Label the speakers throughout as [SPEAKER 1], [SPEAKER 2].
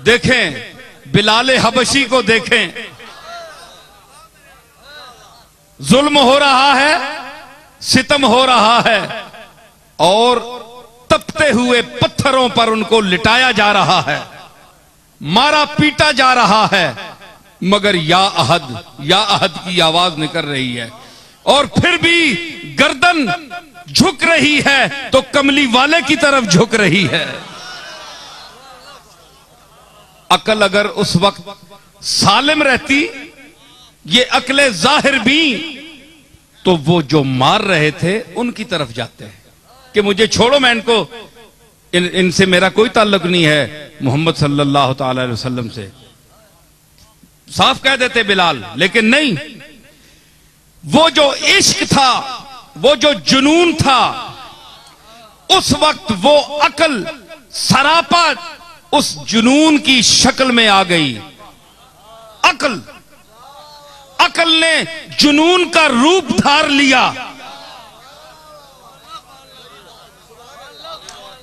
[SPEAKER 1] देखें बिलाल हबशी को, देखें जुल्म हो रहा है, सितम हो रहा है और तपते हुए पत्थरों पर उनको लिटाया जा रहा है, मारा पीटा जा रहा है, मगर या अहद की आवाज निकल रही है और फिर भी गर्दन झुक रही है तो कमली वाले की तरफ झुक रही है। अकल अगर उस वक्त सालिम रहती, ये अकले जाहिर भी, तो वो जो मार रहे थे उनकी तरफ जाते हैं कि मुझे छोड़ो, मैं इनको इनसे मेरा कोई ताल्लुक नहीं है, मोहम्मद सल्लल्लाहु ताला अलैहि वसल्लम से साफ कह देते बिलाल। लेकिन नहीं, वो जो इश्क था, वो जो जुनून था, उस वक्त वो अकल सरापा उस जुनून की शक्ल में आ गई। अकल ने जुनून का रूप धार लिया।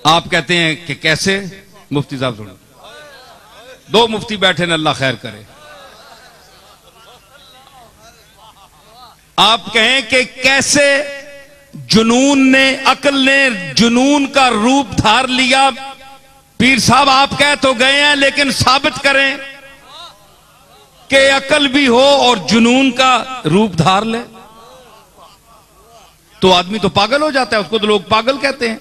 [SPEAKER 1] आप कहते हैं कि कैसे? मुफ्ती साहब सुनो, दो मुफ्ती बैठे न, अल्लाह खैर करे। आप कहें कि कैसे जुनून ने, अकल ने जुनून का रूप धार लिया। पीर साहब आप कह तो गए हैं, लेकिन साबित करें कि अकल भी हो और जुनून का रूप धार ले। तो आदमी तो पागल हो जाता है, उसको तो लोग पागल कहते हैं।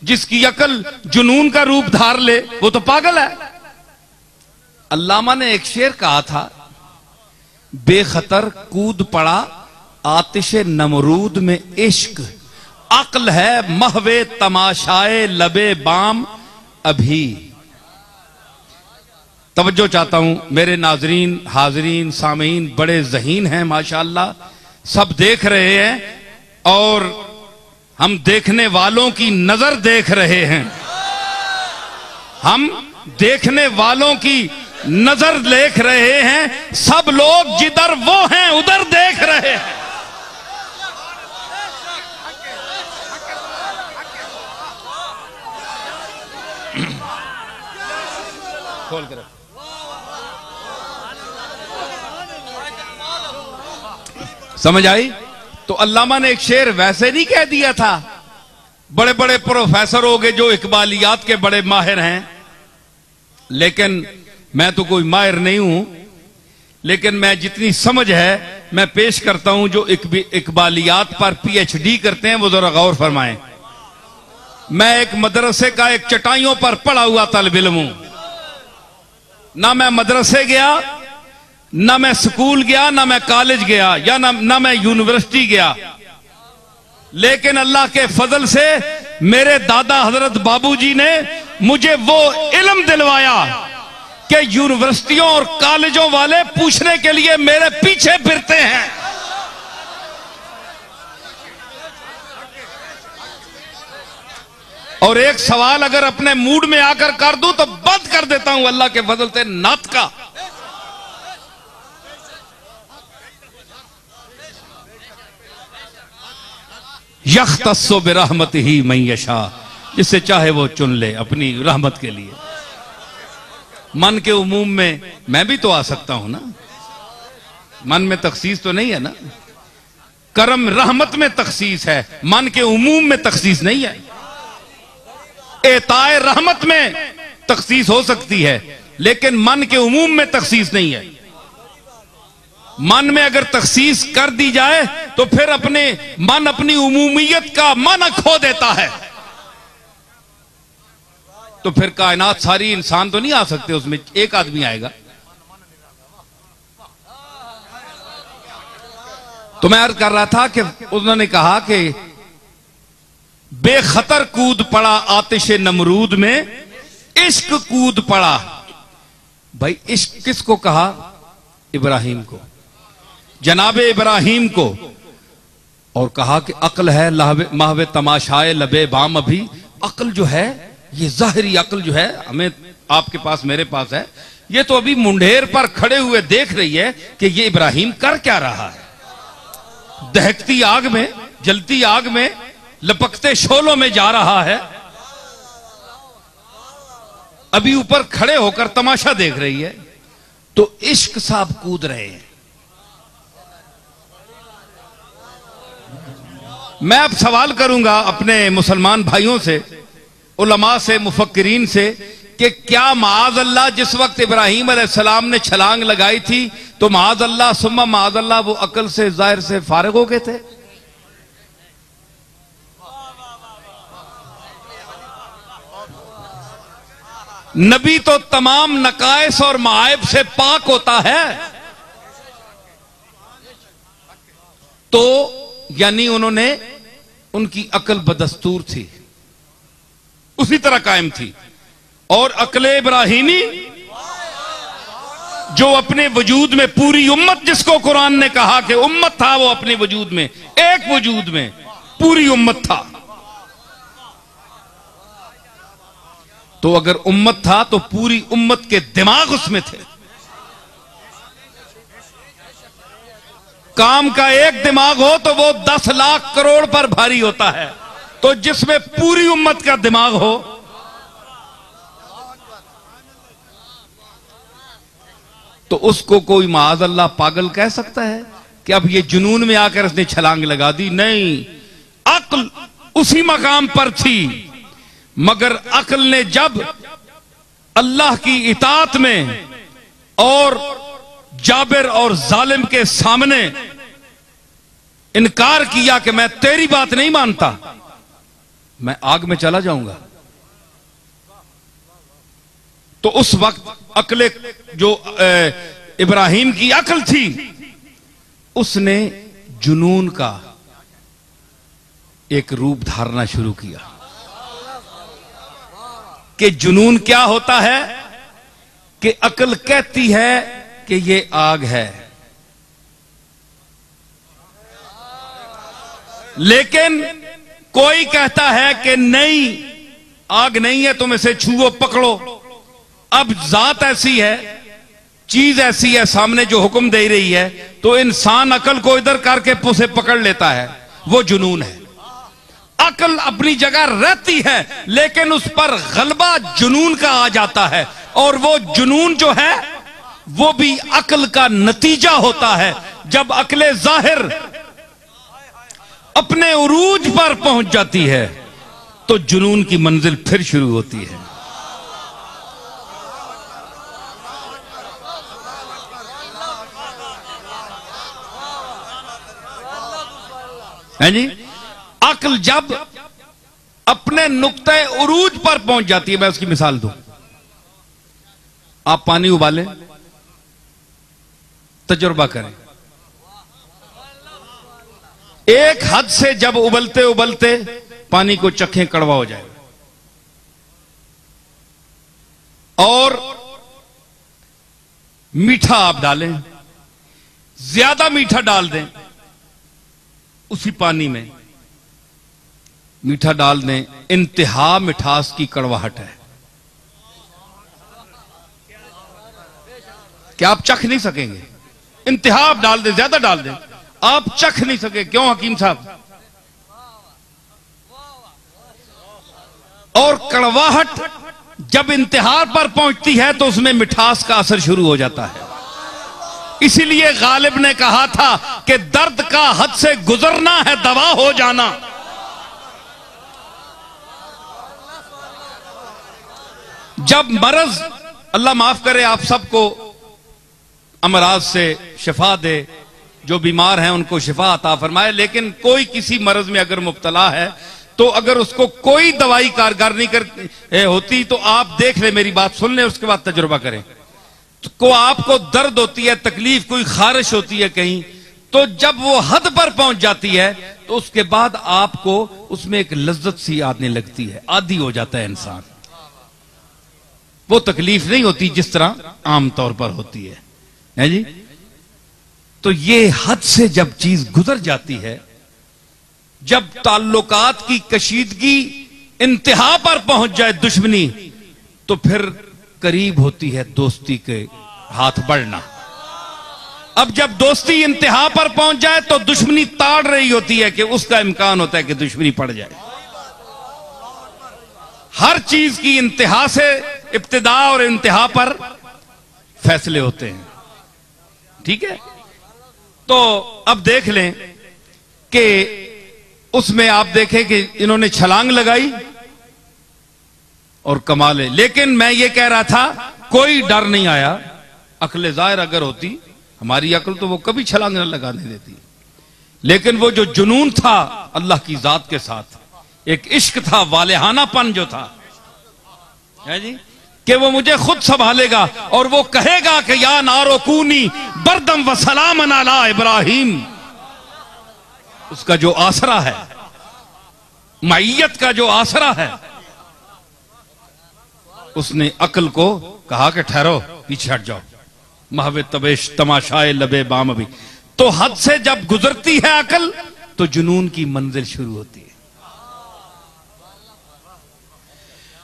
[SPEAKER 1] जिसकी अकल जुनून का रूप धार ले वो तो पागल है। अल्लामा ने एक शेर कहा था, बेखतर कूद पड़ा आतिशे नमरूद में इश्क, अक्ल है महवे तमाशाए लबे बाम अभी। तवज्जो चाहता हूं, मेरे नाजरीन, हाजरीन, सामीन बड़े ज़हीन हैं माशाअल्लाह, सब देख रहे हैं और हम देखने वालों की नजर देख रहे हैं। हम देखने वालों की नजर देख रहे हैं। सब लोग जिधर वो हैं उधर देख रहे हैं। खोल कर समझ आई? तो अल्लामा ने एक शेर वैसे नहीं कह दिया था। बड़े बड़े प्रोफेसर हो गए जो इकबालियात के बड़े माहिर हैं, लेकिन मैं तो कोई माहिर नहीं हूं, लेकिन मैं जितनी समझ है मैं पेश करता हूं। जो इकबालियात पर पीएचडी करते हैं वो जरा गौर फरमाएं। मैं एक मदरसे का एक चटाइयों पर पढ़ा हुआ तल्ब इल्म हूं। ना मैं मदरसे गया, ना मैं स्कूल गया, ना मैं कॉलेज गया, या ना मैं यूनिवर्सिटी गया, लेकिन अल्लाह के फजल से मेरे दादा हजरत बाबूजी ने मुझे वो इल्म दिलवाया कि यूनिवर्सिटियों और कॉलेजों वाले पूछने के लिए मेरे पीछे फिरते हैं। और एक सवाल अगर अपने मूड में आकर कर दूं तो बंद कर देता हूं अल्लाह के फजल से नात का। यख्तस्सु बिरहमतिही मन यशा, जिससे चाहे वो चुन ले अपनी रहमत के लिए। मन के उमूम में मैं भी तो आ सकता हूं ना, मन में तखसीस तो नहीं है ना। करम रहमत में तखसीस है, मन के उमूम में तखसीस नहीं है। एताए रहमत में तखसीस हो सकती है, लेकिन मन के उमूम में तखसीस नहीं है। मन में अगर तखसीस कर दी जाए तो फिर मन अपनी उमूमियत का माना खो देता है। तो फिर कायनात सारी इंसान तो नहीं आ सकते, उसमें एक आदमी आएगा। तो मैं अर्ज कर रहा था कि उन्होंने कहा कि बेखतर कूद पड़ा आतिशे नमरूद में, इश्क कूद पड़ा। भाई इश्क किसको कहा? इब्राहिम को, जनाबे इब्राहिम को। और कहा कि अक्ल है महवे तमाशाए लबे बाम अभी। अक्ल जो है, ये जाहिरी अक्ल जो है हमें आपके पास मेरे पास है, ये तो अभी मुंडेर पर खड़े हुए देख रही है कि ये इब्राहिम कर क्या रहा है। दहकती आग में, जलती आग में, लपकते शोलों में जा रहा है। अभी ऊपर खड़े होकर तमाशा देख रही है, तो इश्क साहब कूद रहे हैं। मैं अब सवाल करूंगा अपने मुसलमान भाइयों से, उलमा से, मुफक्किरीन से, कि क्या माज़ अल्लाह जिस वक्त इब्राहीम अलैहिस्सलाम ने छलांग लगाई थी तो माज़ अल्लाह सुम्मा माज़ अल्लाह वो अकल से जाहिर से फारिग हो गए थे? नबी तो तमाम नकाइस और मायब से पाक होता है, तो यानी उन्होंने, उनकी अकल बदस्तूर थी, उसी तरह कायम थी। और अकले इब्राहीमी जो अपने वजूद में पूरी उम्मत, जिसको कुरान ने कहा कि उम्मत था, वो अपने वजूद में, एक वजूद में पूरी उम्मत था। तो अगर उम्मत था तो पूरी उम्मत के दिमाग उसमें थे। काम का एक दिमाग हो तो वो 10 लाख करोड़ पर भारी होता है, तो जिसमें पूरी उम्मत का दिमाग हो, तो उसको कोई माज़ अल्लाह पागल कह सकता है कि अब ये जुनून में आकर इसने छलांग लगा दी? नहीं, अक्ल उसी मकाम पर थी, मगर अक्ल ने जब अल्लाह की इताअत में और जाबिर और जालिम के सामने इनकार किया कि मैं तेरी बात नहीं मानता, मैं आग में चला जाऊंगा, तो उस वक्त अकले जो इब्राहीम की अकल थी, उसने जुनून का एक रूप धारना शुरू किया कि जुनून क्या होता है, कि अकल कहती है कि ये आग है, लेकिन कोई कहता है कि नहीं, आग नहीं है, तुम इसे छुओ, पकड़ो। अब जात ऐसी है, चीज ऐसी है सामने जो हुक्म दे रही है, तो इंसान अकल को इधर करके उसे पकड़ लेता है, वो जुनून है। अकल अपनी जगह रहती है, लेकिन उस पर गलबा जुनून का आ जाता है, और वो जुनून जो है वो भी अकल का नतीजा होता है। जब अकले जाहिर अपने उरूज पर पहुंच जाती है, तो जुनून की मंजिल फिर शुरू होती है। है जी? अक्ल जब अपने नुक्ते उरूज पर पहुंच जाती है, मैं उसकी मिसाल दूं। आप पानी उबालें, तजुर्बा करें, एक हद से जब उबलते उबलते पानी को चखें, कड़वा हो जाएगा, और मीठा आप डालें, ज्यादा मीठा डाल दें उसी पानी में, मीठा डाल दें, इंतहा मिठास की कड़वाहट है, क्या आप चख नहीं सकेंगे? इंतहा आप डाल दें, ज्यादा डाल दें, आप चख नहीं सके। क्यों हकीम साहब? और कड़वाहट जब इंतहा पर पहुंचती है तो उसमें मिठास का असर शुरू हो जाता है। इसीलिए गालिब ने कहा था कि दर्द का हद से गुजरना है दवा हो जाना। जब मरज, अल्लाह माफ करे आप सबको अमराज से शिफा दे, जो बीमार हैं उनको शिफा अता फरमाए, लेकिन कोई किसी मरज में अगर मुब्तला है तो अगर उसको कोई दवाई कारगर नहीं कर होती तो आप देख ले, मेरी बात सुन ले, उसके बाद तजुर्बा करें। को आपको दर्द होती है, तकलीफ, कोई खारिश होती है कहीं, तो जब वो हद पर पहुंच जाती है तो उसके बाद आपको उसमें एक लज्जत सी आने लगती है, आदी हो जाता है इंसान। वो तकलीफ नहीं होती जिस तरह आमतौर पर होती है जी। तो ये हद से जब चीज गुजर जाती है, जब ताल्लुकात की कशीदगी इंतहा पर पहुंच जाए दुश्मनी, तो फिर करीब होती है दोस्ती के हाथ बढ़ना। अब जब दोस्ती इंतहा पर पहुंच जाए तो दुश्मनी ताड़ रही होती है कि उसका इम्कान होता है कि दुश्मनी पड़ जाए। हर चीज की इंतहा से इब्तिदा और इंतहा पर फैसले होते हैं। ठीक है, तो अब देख लें कि उसमें आप देखें कि इन्होंने छलांग लगाई और कमाल है। लेकिन मैं ये कह रहा था कोई डर नहीं आया। अक्ल जाहिर अगर होती, हमारी अक्ल तो वो कभी छलांग न लगाने देती, लेकिन वो जो जुनून था अल्लाह की जात के साथ, एक इश्क था, वालेहानापन जो था है जी, कि वो मुझे खुद संभालेगा और वो कहेगा कि या नारो कूनी बरदम व सलामन अला इब्राहिम। उसका जो आसरा है, मईयत का जो आसरा है, उसने अक्ल को कहा कि ठहरो, पीछे हट जाओ, महवे तबेश तमाशाए लबे बाम भी। तो हद से जब गुजरती है अकल तो जुनून की मंजिल शुरू होती है।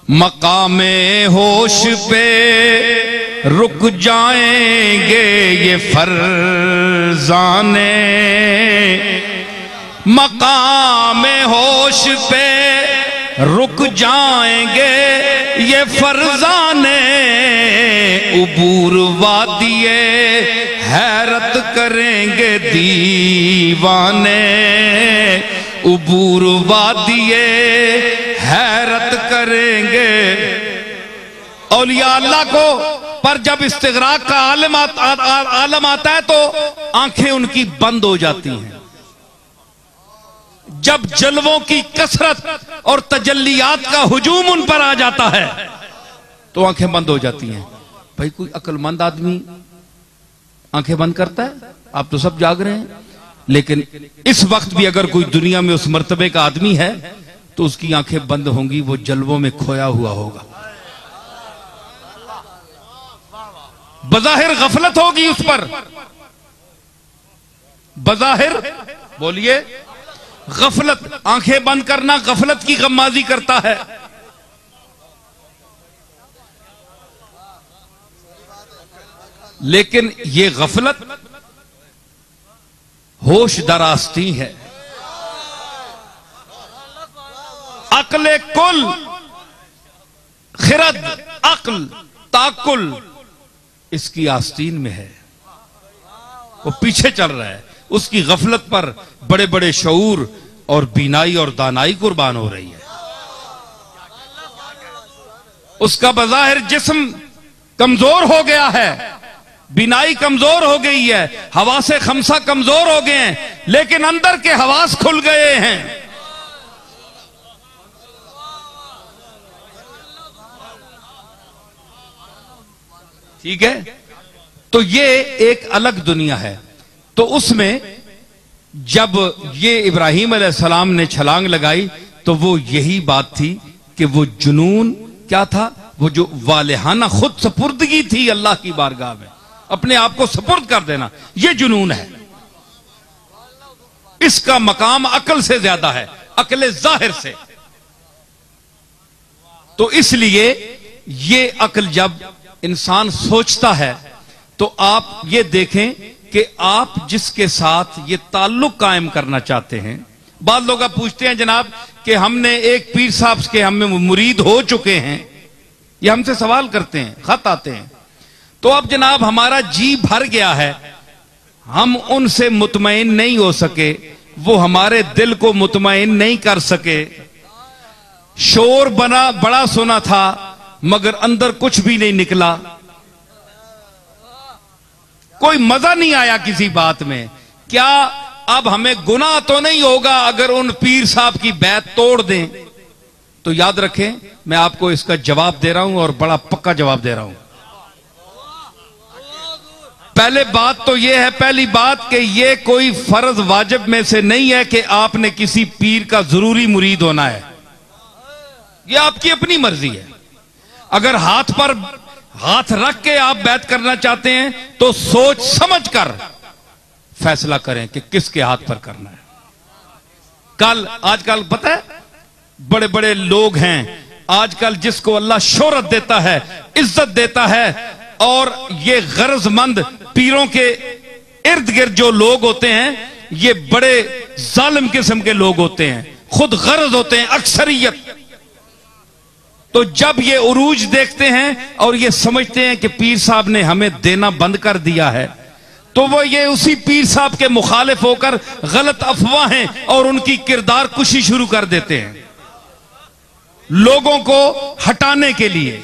[SPEAKER 1] मकामे होश पे रुक जाएंगे ये फरजाने, मकामे होश पे रुक जाएंगे ये फरजाने, उबूर वादिए हैरत करेंगे दीवाने, उबूर वादिए हैरत करेंगे औलिया अल्लाह को। पर जब इस्तिगराक का आलम आता है तो आंखें उनकी बंद हो जाती हैं। जब जलवों की कसरत और तजल्लियात का हुजूम उन पर आ जाता है तो आंखें बंद हो जाती हैं। भाई कोई अक्लमंद आदमी आंखें बंद करता है? आप तो सब जाग रहे हैं, लेकिन इस वक्त भी अगर कोई दुनिया में उस मर्तबे का आदमी है तो उसकी आंखें बंद होंगी, वो जलवों में खोया हुआ होगा। बज़ाहिर गफलत होगी उस पर, बज़ाहिर बोलिए गफलत। आंखें बंद करना गफलत की गम्माजी करता है। लेकिन ये गफलत होश दरास्ती है। अक्ल कुल खिरद अक्ल ताकुल इसकी आस्तीन में है, वो पीछे चल रहा है। उसकी गफलत पर बड़े बड़े शऊर और बीनाई और दानाई कुर्बान हो रही है। उसका बज़ाहिर जिस्म कमजोर हो गया है, बीनाई कमजोर हो गई है, हवासे खमसा कमजोर हो गए हैं, लेकिन अंदर के हवास खुल गए हैं। ठीक है, तो ये एक अलग दुनिया है। तो उसमें जब ये इब्राहिम अलैहिस्सलाम ने छलांग लगाई तो वो यही बात थी कि वो जुनून क्या था, वो जो वालेहाना खुद सपुर्दगी थी अल्लाह की बारगाह में, अपने आप को सपुर्द कर देना, ये जुनून है। इसका मकाम अकल से ज्यादा है, अकल जाहिर से। तो इसलिए ये अकल जब इंसान सोचता है तो आप ये देखें कि आप जिसके साथ ये ताल्लुक कायम करना चाहते हैं। बाद लोग आप पूछते हैं जनाब कि हमने एक पीर साहब के हम मुरीद हो चुके हैं, ये हमसे सवाल करते हैं, खत आते हैं। तो अब जनाब हमारा जी भर गया है, हम उनसे मुतमईन नहीं हो सके, वो हमारे दिल को मुतमईन नहीं कर सके। शोर बना बड़ा सुना था मगर अंदर कुछ भी नहीं निकला, कोई मजा नहीं आया किसी बात में। क्या अब हमें गुनाह तो नहीं होगा अगर उन पीर साहब की बैत तोड़ दें? तो याद रखें, मैं आपको इसका जवाब दे रहा हूं और बड़ा पक्का जवाब दे रहा हूं। पहले बात तो यह है, पहली बात कि यह कोई फर्ज वाजिब में से नहीं है कि आपने किसी पीर का जरूरी मुरीद होना है। यह आपकी अपनी मर्जी है। अगर हाथ पर हाथ रख के आप बैत करना चाहते हैं तो सोच समझ कर फैसला करें कि किसके हाथ पर करना है। आजकल पता है बड़े बड़े लोग हैं आजकल जिसको अल्लाह शोहरत देता है, इज्जत देता है, और ये गरजमंद पीरों के इर्द गिर्द जो लोग होते हैं ये बड़े जालिम किस्म के लोग होते हैं, खुद गरज होते हैं, अक्सरियत। तो जब ये उरूज देखते हैं और ये समझते हैं कि पीर साहब ने हमें देना बंद कर दिया है, तो वो ये उसी पीर साहब के मुखालिफ होकर गलत अफवाहें और उनकी किरदार कुशी शुरू कर देते हैं लोगों को हटाने के लिए।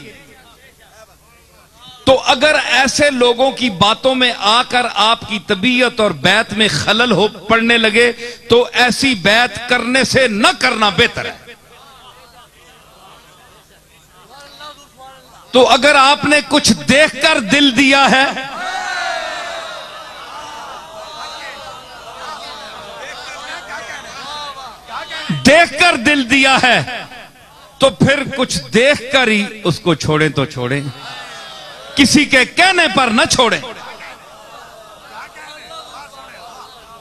[SPEAKER 1] तो अगर ऐसे लोगों की बातों में आकर आपकी तबीयत और बैत में खलल हो पड़ने लगे, तो ऐसी बैत करने से न करना बेहतर है। तो अगर आपने कुछ देखकर दिल दिया है, देखकर दिल दिया है, तो फिर कुछ देखकर ही उसको छोड़ें तो छोड़ें, किसी के कहने पर न छोड़ें।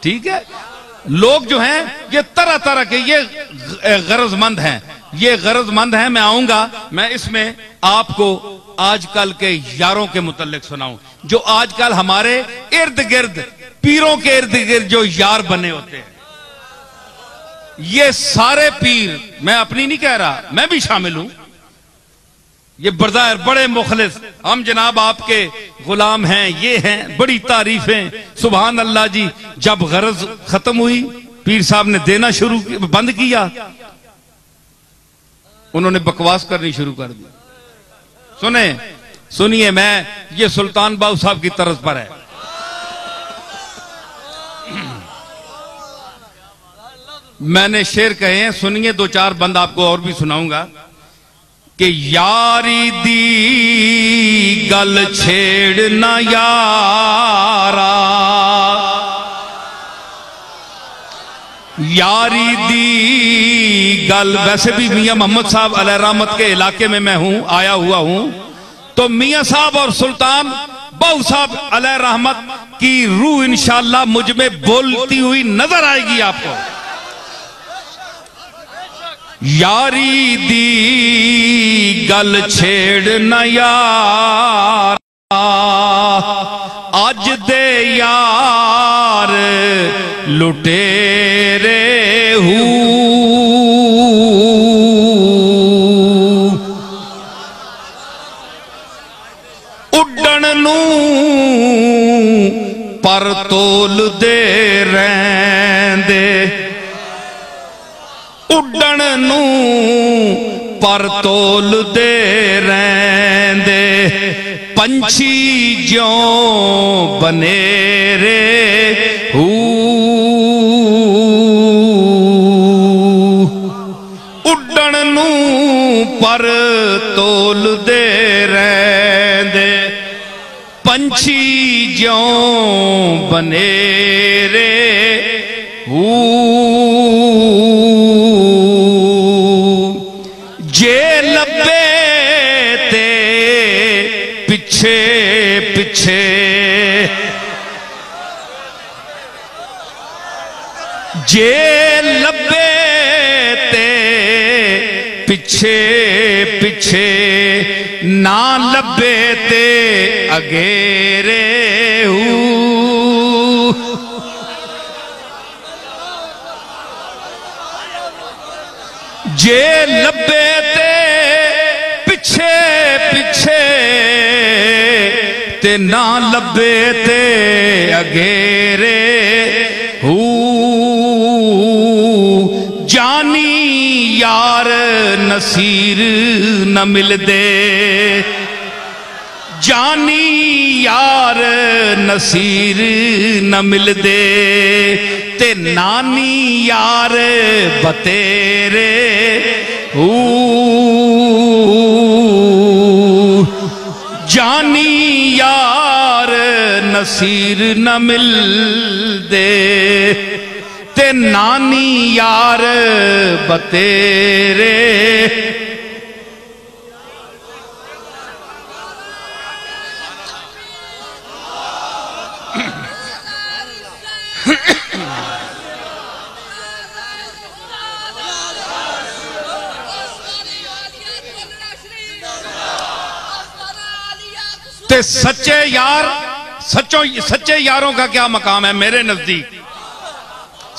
[SPEAKER 1] ठीक है। लोग जो हैं ये तरह तरह के ये गरजमंद हैं, ये गरजमंद हैं। मैं आऊंगा, मैं इसमें आपको आजकल के यारों के मुतल्लिक सुनाऊं, जो आजकल हमारे इर्द गिर्द, पीरों के इर्द गिर्द जो यार बने होते हैं। ये सारे पीर, मैं अपनी नहीं कह रहा, मैं भी शामिल हूं, ये बरदार बड़े मुखलिस, हम जनाब आपके गुलाम हैं, ये हैं, बड़ी तारीफें, सुभान अल्लाह जी। जब गरज खत्म हुई, पीर साहब ने देना बंद किया, उन्होंने बकवास करनी शुरू कर दी। सुनिए, मैं ये सुल्तान बाहू साहब की तरज पर है। मैंने शेर कहे हैं, सुनिए, दो चार बंद आपको और भी सुनाऊंगा कि यारी दी गल छेड़ना यारा, यारी दी गल। वैसे भी मियां मोहम्मद साहब अलैहि रहमत के इलाके में मैं हूं, आया हुआ हूं, तो मियां साहब और सुल्तान बाहू साहब अलैहि रहमत की रूह इंशाअल्लाह मुझ में बोलती हुई नजर आएगी आपको। यारी दी गल छेड़ना यार, अज दे यार लुटेरे हूं, उड्डण नू पर तोल दे रैंदे, उड्डण नू पर तोल दे रैंदे, पंछी ज्यों बनेरे हू, उड्डण नू पर तोल दे रैंदे, पंछी ज्यों बनेरे हू। जे लब्बे ते पिछे पिछे, जे लब्बे ते पिछे पिछे, ना लब्बे ते अगेरे हूं, जे लब्बे ते पिछे पिछे, ते ना लब्बे ते अगेरे हूं, जानी यार नसीर न मिलदे, जानी यार नसीर न मिलदे, ते नानी यार बतेरे जानी यार नसीर न मिलदे, ते नानी यार बतेरे। ते सच्चे यार, सच्चे यारों का क्या मकाम है मेरे नजदीक।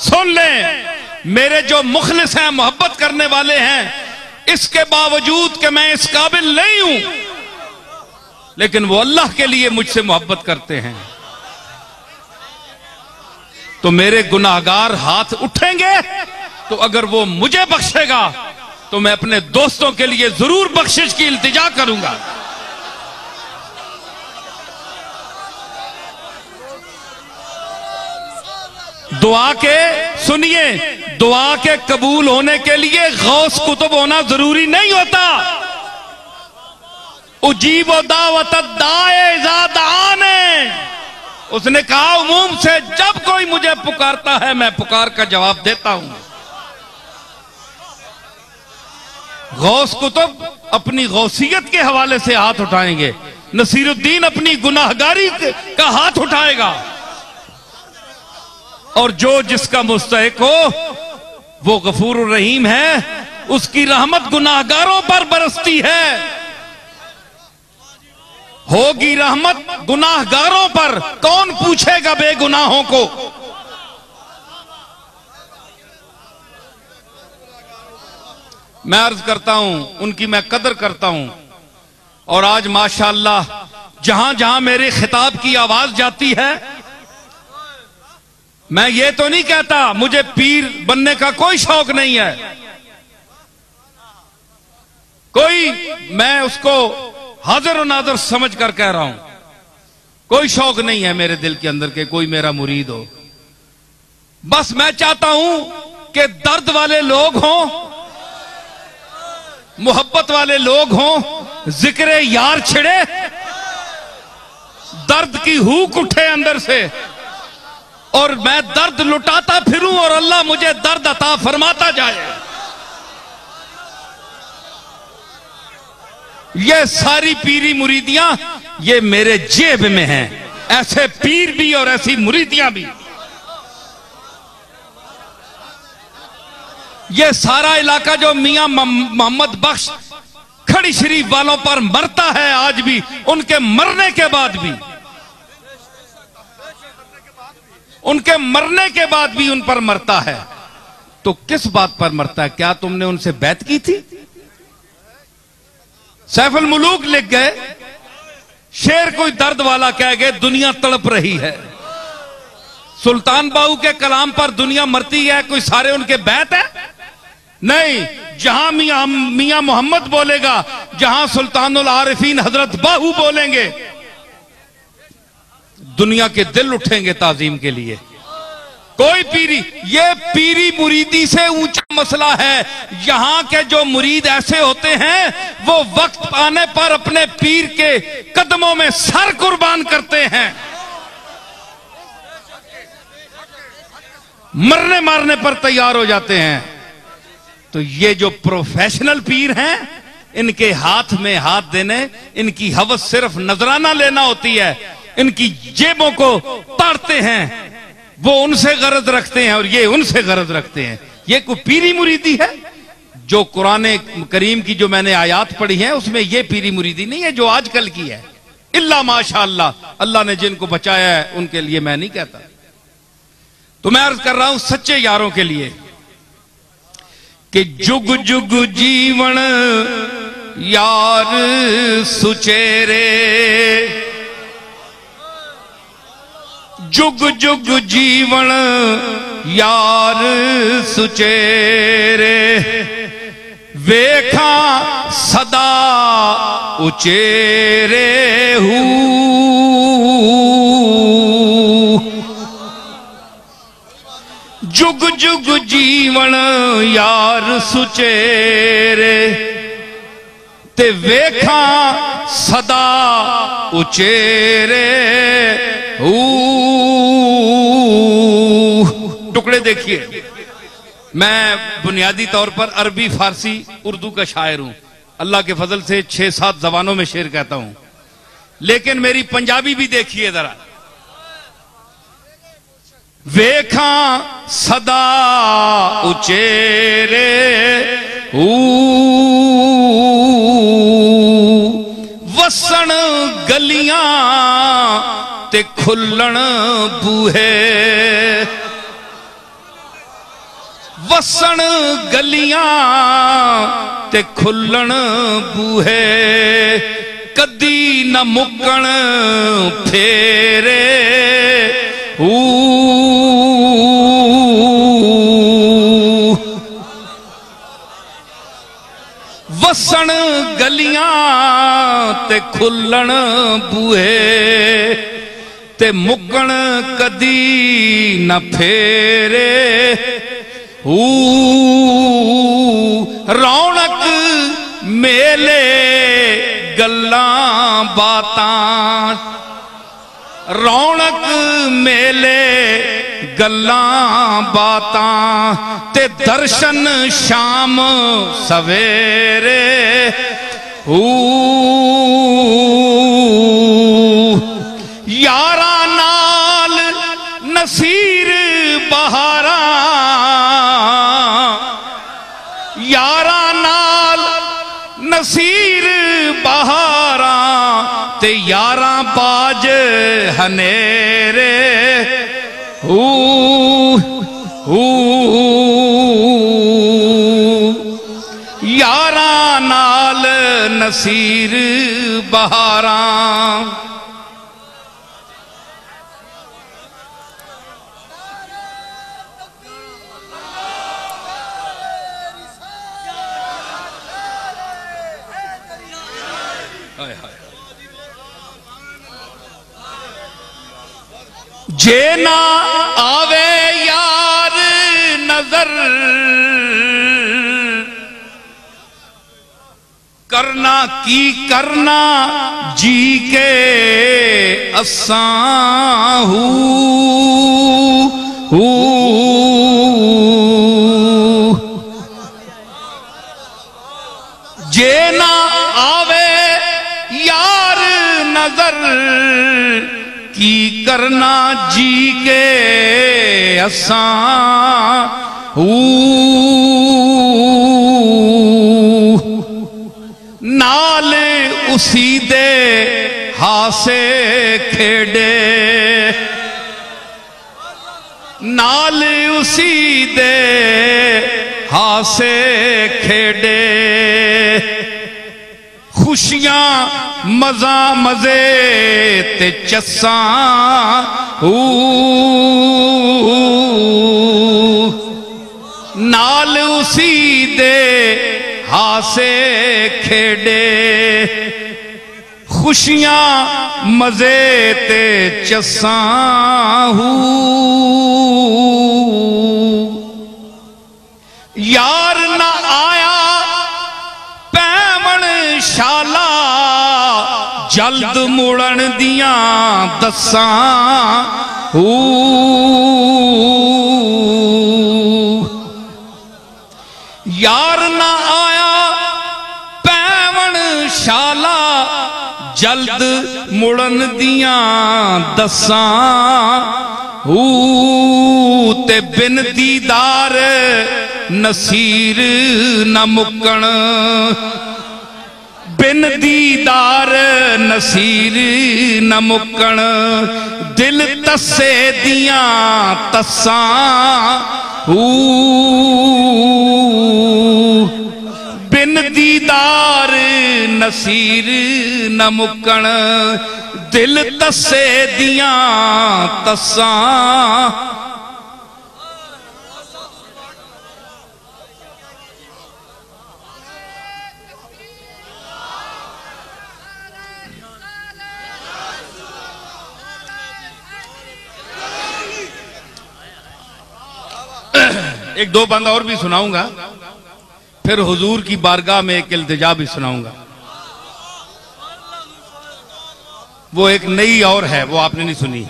[SPEAKER 1] सुन लें, मेरे जो मुखलिस हैं, मोहब्बत करने वाले हैं, इसके बावजूद कि मैं इस काबिल नहीं हूं, लेकिन वो अल्लाह के लिए मुझसे मोहब्बत करते हैं, तो मेरे गुनाहगार हाथ उठेंगे। तो अगर वो मुझे बख्शेगा तो मैं अपने दोस्तों के लिए जरूर बख्शिश की इल्तिजा करूंगा। दुआ के सुनिए, दुआ के कबूल होने के लिए गौस कुतुब होना जरूरी नहीं होता। उजीब दावत दाए ज़ादाने, उसने कहा उमूम से जब कोई मुझे पुकारता है मैं पुकार का जवाब देता हूं। गौस कुतुब अपनी गौसियत के हवाले से हाथ उठाएंगे, नसीरुद्दीन अपनी गुनाहगारी का हाथ उठाएगा, और जो जिसका मुस्तहिक हो वो गफूर रहीम है, उसकी रहमत गुनाहगारों पर बरसती है। होगी रहमत गुनाहगारों पर, कौन पूछेगा बेगुनाहों को। मैं अर्ज करता हूं, उनकी मैं कदर करता हूं, और आज माशाअल्लाह जहां जहां मेरे खिताब की आवाज जाती है, मैं ये तो नहीं कहता मुझे पीर बनने का कोई शौक नहीं है, कोई, मैं उसको हाजिर और नाज़िर समझ कर कह रहा हूं, कोई शौक नहीं है मेरे दिल के अंदर के कोई मेरा मुरीद हो। बस मैं चाहता हूं कि दर्द वाले लोग हों, मोहब्बत वाले लोग हों, जिक्र यार छिड़े, दर्द की हूक उठे अंदर से, और मैं दर्द लुटाता फिरूं और अल्लाह मुझे दर्द अता फरमाता जाए। ये सारी पीरी मुरीदियां ये मेरे जेब में हैं, ऐसे पीर भी और ऐसी मुरीदियां भी। ये सारा इलाका जो मियां मोहम्मद बख्श खड़ी शरीफ वालों पर मरता है आज भी, उनके मरने के बाद भी, उनके मरने के बाद भी उन पर मरता है, तो किस बात पर मरता है? क्या तुमने उनसे बैत की थी? सैफुल मुलूक लिख गए, शेर कोई दर्द वाला कह गए दुनिया तड़प रही है। सुल्तान बाहू के कलाम पर दुनिया मरती है, कोई सारे उनके बैत है? नहीं, जहां मियां मोहम्मद बोलेगा, जहां सुल्तानुल आरिफीन हजरत बाहू बोलेंगे, दुनिया के दिल उठेंगे ताजीम के लिए। कोई पीरी, ये पीरी मुरीदी से ऊंचा मसला है। यहां के जो मुरीद ऐसे होते हैं वो वक्त आने पर अपने पीर के कदमों में सर कुर्बान करते हैं, मरने मारने पर तैयार हो जाते हैं। तो ये जो प्रोफेशनल पीर हैं, इनके हाथ में हाथ देने, इनकी हवस सिर्फ नजराना लेना होती है, इनकी जेबों को ताड़ते हैं, वो उनसे गरज रखते हैं और ये उनसे गरज रखते हैं। ये कोई पीरी मुरीदी है? जो कुरान करीम की जो मैंने आयात पढ़ी है उसमें ये पीरी मुरीदी नहीं है जो आजकल की है। इल्ला माशाअल्लाह, अल्लाह ने जिनको बचाया है उनके लिए मैं नहीं कहता। तो मैं अर्ज कर रहा हूं सच्चे यारों के लिए कि जुग जुग जीवन यार सुचेरे, जुग जुग जीवन यार सुचेरे, वेखा सदा उचेरे हूं। जुग जुग जीवन यार सुचेरे, ते वेखा सदा उचेरे टुकड़े देखिए। मैं बुनियादी तौर पर अरबी, फारसी, उर्दू का शायर हूं। अल्लाह के फजल से 6-7 जबानों में शेर कहता हूं, लेकिन मेरी पंजाबी भी देखिए जरा। वेखा सदा उचेरे वसन गलियां ते खुल्लन बूहे, वसन गलियां ते खुलन बूहे, कदी न मुकन फेरे। वसन गलियां ते खुलन बूहे, ते मुकन कदी न फेरे। रौनक मेले गल्लां बातां, रौनक मेले गल्लां बातां, ते दर्शन शाम सवेरे। यारा नाल नसीर बहारा, यारा नाल नसीर बहारा, ते यारा बाज हनेरे। यारा नाल नसीर बहारा। जे ना आवे यार नजर, करना की करना जी के असां हूँ। जे ना आवे यार नजर, की करना जी के असां नाल उसी दे हासे खेड़े, नाल उसी दे हासे खेड़े। खुशियां मजा मजे ते चस्सां नाल उसी दे हासे खेड़े। खुशियां मजे ते चस्सां यार ना आया पैमन शाला, जल्द मुड़न दियां दस्सां यार ना आया पैमन शाला, जल्द मुड़न दियां दस्सां ते बिन दीदार नसीर न मुकन, बिन दीदार नसीर न मुकन। दिल तस्से दियां तस्सां बिन दीदार नसीर न मुकन। दिल तस्से दियां तस्सां एक दो बंद और भी सुनाऊंगा, फिर हुजूर की बारगाह में एक इल्तिजा भी सुनाऊंगा। वो एक नई और है, वो आपने नहीं सुनी।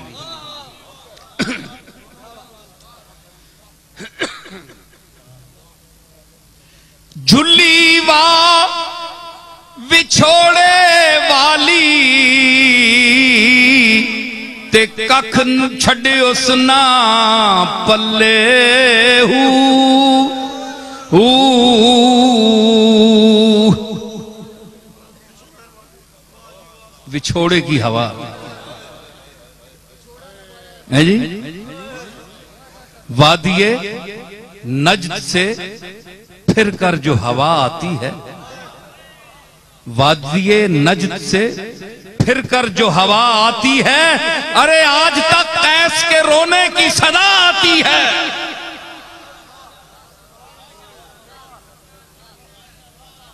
[SPEAKER 1] झुल्ली वा विछोड़े वाली ते कख छड़ियो सुना पल्ले विछोड़े की हवा है जी, वादिये नज्द से फिर कर जो हवा आती है, वादिये नज्द से फिर कर जो हवा आती है, अरे आज तक कैस के रोने की सदा आती है।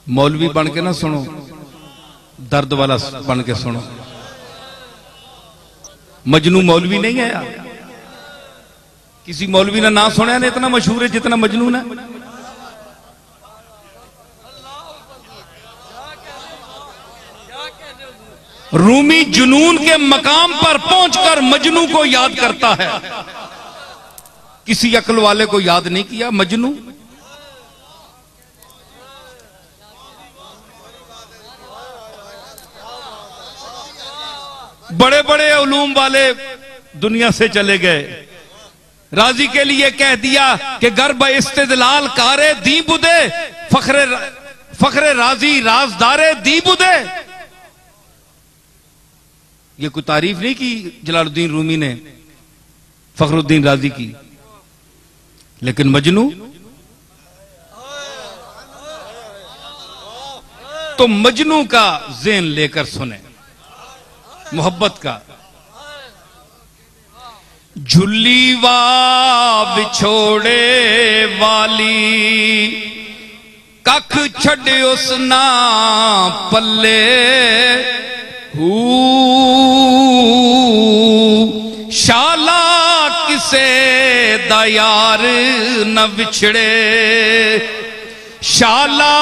[SPEAKER 1] मौलवी बन के ना सुनो, दर्द वाला बन के सुनो। मजनू मौलवी नहीं है यार, किसी मौलवी ने ना सुना ने इतना मशहूर है जितना मजनू ने। रूमी जुनून के मकाम पर पहुंचकर मजनू को याद करता है, किसी अक्ल वाले को याद नहीं किया। मजनू बड़े बड़े उलूम वाले दुनिया से चले गए, राजी के लिए कह दिया कि गर्ब इस्तिदलाल कारे दी बुदे, फखरे राजी राजदारे दी बुदे। ये कोई तारीफ नहीं की जलालुद्दीन रूमी ने फखरुद्दीन राजी की, लेकिन मजनू तो मजनू का ज़ेन लेकर सुने मोहब्बत का। झुल्लीवा बिछोड़े वाली कख छड़े उस ना पल्ले, शाला किसे दा यार न बिछड़े, शाला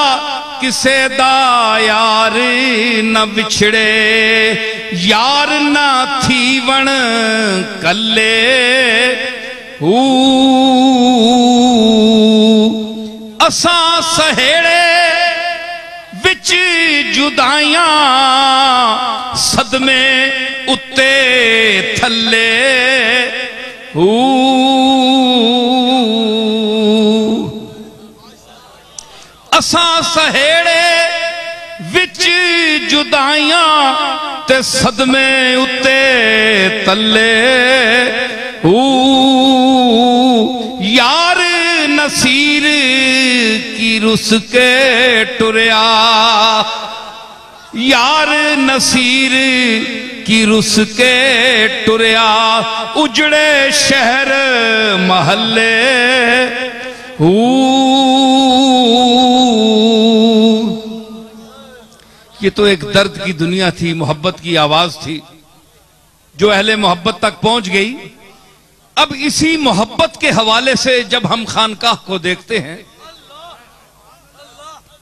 [SPEAKER 1] किसे दा यार न बिछड़े, यार ना थीवण कल्ले। असा सहेड़े विच जुदाइयां, सदमे उत्ते थल्ले। असा सहेड़े विच जुदाइयां ते सदमे उत्ते तल्ले। यार नसीर की रुस के टुरिया, यार नसीर की रुस के टुरिया, उजड़े शहर महल्ले। ये तो एक दर्द की दुनिया थी, मोहब्बत की आवाज थी जो अहले मोहब्बत तक पहुंच गई। अब इसी मोहब्बत के हवाले से जब हम खानकाह को देखते हैं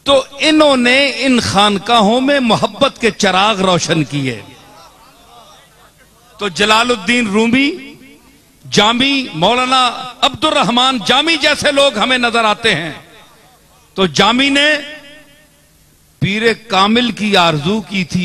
[SPEAKER 1] तो इन्होंने इन खानकाहों में मोहब्बत के चिराग रोशन किए। तो जलालुद्दीन रूमी, जामी, मौलाना अब्दुल रहमान जामी जैसे लोग हमें नजर आते हैं। तो जामी ने पीरे कामिल की आरजू की थी।